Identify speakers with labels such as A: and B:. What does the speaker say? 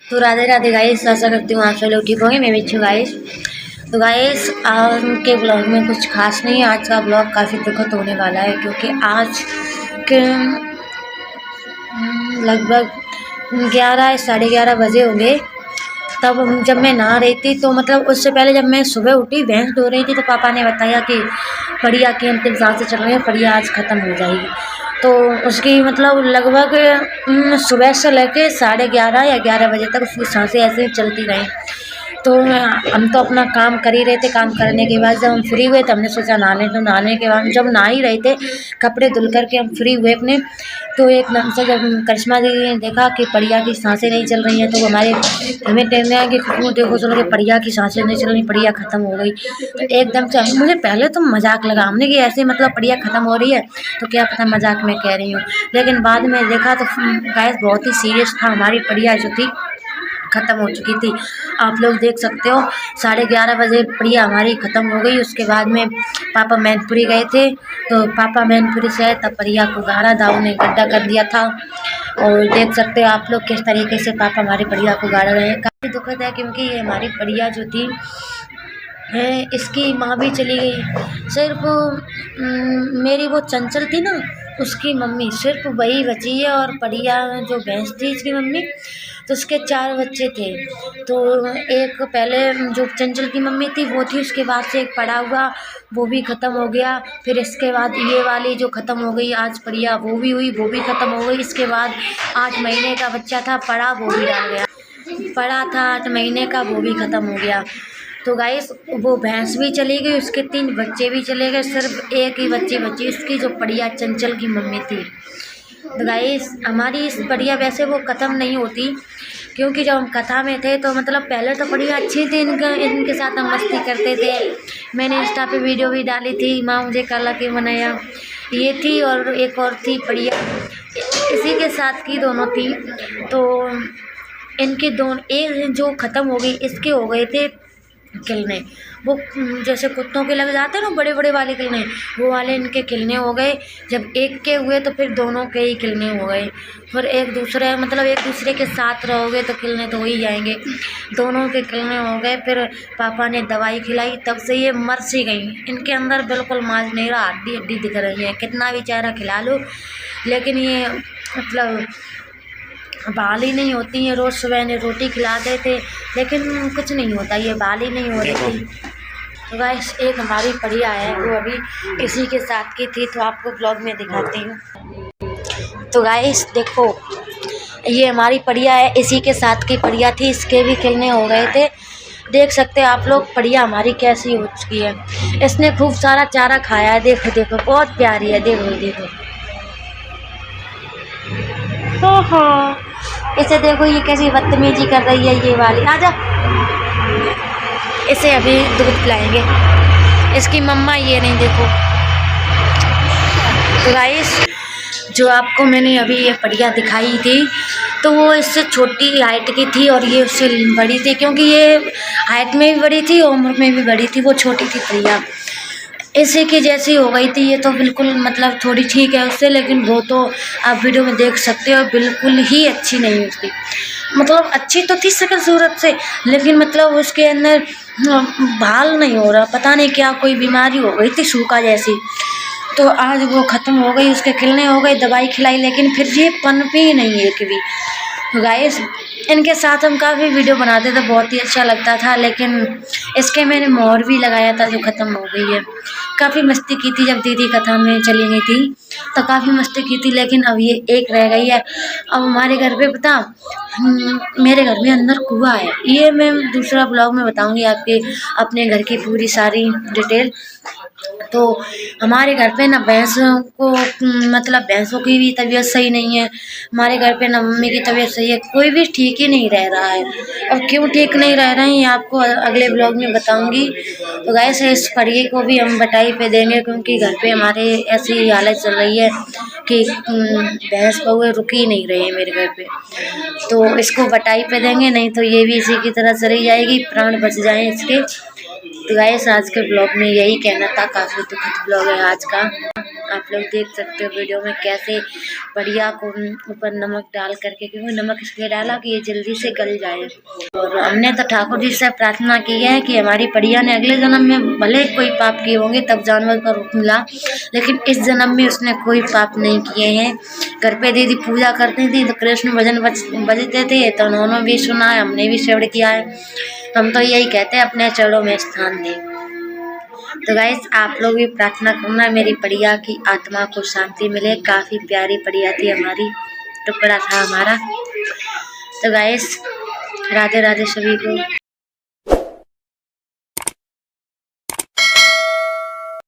A: तो राधे राधे गाइस, आशा करती हूँ आप सब लोग ठीक होंगे। मैं भी अच्छी हूँ गाइस। तो गाइस आज के ब्लॉग में कुछ खास नहीं है। आज का ब्लॉग काफ़ी दुखद होने वाला है क्योंकि आज के लगभग 11 साढ़े 11 बजे होंगे। तब जब मैं नहा रही थी तो मतलब उससे पहले जब मैं सुबह उठी भैंस धो रही थी तो पापा ने बताया कि पड़िया की अंतिम सांसें चल रही है, पड़िया आज ख़त्म हो जाएगी। तो उसकी मतलब लगभग सुबह से लेके 11:30 या 11 बजे तक उसकी सांसें ऐसे ही चलती रहीं। तो हम तो अपना काम कर ही रहे थे। काम करने के बाद जब हम फ्री हुए तो हमने सोचा नहा लें। तो नहाने के बाद जब नहा ही रहे थे, कपड़े धुल करके हम फ्री हुए अपने, तो एकदम से जब करिश्मा दीदी ने देखा कि पड़िया की सांसें नहीं चल रही हैं तो हमें कहने आया कि खुशबू देखो चलो कि पड़िया की सांसें नहीं चल रही, पड़िया ख़त्म हो गई। तो एकदम से मुझे पहले तो मजाक लगा, हमने कि ऐसे मतलब पड़िया ख़त्म हो रही है तो क्या पता मजाक में कह रही हूँ। लेकिन बाद में देखा तो गाइस बहुत ही सीरियस था। हमारी पड़िया जो थी ख़त्म हो चुकी थी। आप लोग देख सकते हो 11:30 बजे पड़िया हमारी ख़त्म हो गई। उसके बाद में पापा मैनपुरी गए थे, तो पापा मैनपुरी से आए तब पड़िया को गाड़ा दाऊ ने गड्ढा कर दिया था। और देख सकते हो आप लोग किस तरीके से पापा हमारी पड़िया को गाड़ रहे हैं। काफ़ी दुखद है क्योंकि ये हमारी पड़िया जो थी है, इसकी माँ भी चली गई। सिर्फ मेरी वो चंचल थी ना, उसकी मम्मी सिर्फ वही बची है। और पड़िया जो भैंस थी इसकी मम्मी, तो उसके 4 बच्चे थे। तो एक पहले जो चंचल की मम्मी थी वो थी, उसके बाद से एक पड़ा हुआ, वो भी ख़त्म हो गया। फिर इसके बाद ये वाली जो ख़त्म हो गई आज पड़िया, वो भी हुई, वो भी ख़त्म हो गई। इसके बाद 8 महीने का बच्चा था पड़ा, वो भी डाल गया। पड़ा था 8 महीने का, वो भी ख़त्म हो गया। तो गाइस वो भैंस भी चली गई, उसके 3 बच्चे भी चले गए, सिर्फ एक ही बच्ची बची, इसकी जो पड़िया चंचल की मम्मी थी। तो गाइस हमारी इस पड़िया वैसे वो ख़त्म नहीं होती क्योंकि जब हम कथा में थे तो मतलब पहले तो पड़िया अच्छी थी, इनके साथ हम मस्ती करते थे। मैंने इंस्टा पे वीडियो भी डाली थी, माँ मुझे काला क्यों बनाया, ये थी। और एक और थी पड़िया, इसी के साथ की दोनों थी। तो इनके दोनों एक जो ख़त्म हो गई, इसके हो गए थे किलने। वो जैसे कुत्तों के लग जाते हैं ना बड़े बड़े वाले किलने, वो वाले इनके किलने हो गए। जब एक के हुए तो फिर दोनों के ही किलने हो गए। फिर एक दूसरे के साथ रहोगे तो किलने तो हो ही जाएंगे। दोनों के किलने हो गए। फिर पापा ने दवाई खिलाई, तब से ये मर सी गई। इनके अंदर बिल्कुल मांस नहीं रहा, हड्डी हड्डी दिख रही है। कितना भी चारा खिला लो लेकिन ये मतलब बाल ही नहीं होती हैं। रोज़ सुबह ने रोटी खिलाते थे लेकिन कुछ नहीं होता, ये बाल ही नहीं हो रही थी। तो गाइस एक हमारी पड़िया है, वो अभी इसी के साथ की थी, तो आपको ब्लॉग में दिखाती हूँ। तो गाइस देखो ये हमारी पड़िया है, इसी के साथ की पड़िया थी, इसके भी खिलने हो गए थे। देख सकते हैं आप लोग पड़िया हमारी कैसी हो चुकी है। इसने खूब सारा चारा खाया है, देखो देखो बहुत प्यारी है, देखो देखो। हाँ इसे देखो ये कैसी बदतमीजी कर रही है ये वाली। आजा, इसे अभी दूध पिलाएंगे। इसकी मम्मा ये नहीं, देखो। तो गाइस जो आपको मैंने अभी ये पड़िया दिखाई थी तो वो इससे छोटी हाइट की थी और ये उससे बड़ी थी, क्योंकि ये हाइट में भी बड़ी थी और उम्र में भी बड़ी थी। वो छोटी थी पड़िया, इसी की जैसी हो गई थी। ये तो बिल्कुल मतलब थोड़ी ठीक है उससे, लेकिन वो तो आप वीडियो में देख सकते हो बिल्कुल ही अच्छी नहीं थी। मतलब अच्छी तो थी शक्ल सूरत से, लेकिन मतलब उसके अंदर बाल नहीं हो रहा, पता नहीं क्या कोई बीमारी हो गई थी सूखा जैसी। तो आज वो ख़त्म हो गई, उसके खिलने हो गए, दवाई खिलाई, लेकिन फिर ये पनपी नहीं है कभी। तो गाइस इनके साथ हम काफ़ी वीडियो बनाते थे, बहुत ही अच्छा लगता था। लेकिन इसके मैंने मोहर भी लगाया था जो ख़त्म हो गई है। काफ़ी मस्ती की थी जब दीदी कथा में चली गई थी, तो काफ़ी मस्ती की थी, लेकिन अब ये एक रह गई है। अब हमारे घर पे पता मेरे घर में अंदर कुआं है, ये मैं दूसरा ब्लॉग में बताऊंगी आपके अपने घर की पूरी सारी डिटेल। तो हमारे घर पे ना भैंसों को मतलब भैंसों की भी तबीयत सही नहीं है, हमारे घर पे ना मम्मी की तबीयत सही है, कोई भी ठीक ही नहीं रह रहा है। अब क्यों ठीक नहीं रह रहे हैं ये आपको अगले ब्लॉग में बताऊंगी। तो गाइस इस पड़िए को भी हम बटाई पे देंगे क्योंकि घर पे हमारे ऐसी हालत चल रही है कि भैंस कौवे रुक ही नहीं रहे हैं मेरे घर पे। तो इसको बटाई पे देंगे, नहीं तो ये भी इसी की तरह चली जाएगी, प्राण बच जाएं इसके। तो गाइस आज के ब्लॉग में यही कहना था, काफ़ी दुखद ब्लॉग है आज का। आप आप लोग देख सकते हो वीडियो में कैसे बढ़िया को ऊपर नमक डाल करके, क्योंकि नमक इसलिए डाला कि ये जल्दी से गल जाए। और हमने तो ठाकुर जी से प्रार्थना की है कि हमारी बढ़िया ने अगले जन्म में भले कोई पाप किए होंगे तब जानवर का रूप मिला, लेकिन इस जन्म में उसने कोई पाप नहीं किए हैं। घर पे दीदी पूजा करती थी तो कृष्ण भजन बजते थे तो उन्होंने भी सुना है, हमने भी श्रवण किया है। हम तो यही कहते हैं अपने चरणों में स्थान दें। तो गाइस आप लोग भी प्रार्थना करना मेरी बढ़िया की आत्मा को शांति मिले। काफ़ी प्यारी बढ़िया थी हमारी, टुकड़ा था हमारा। तो गाइस राधे राधे सभी को।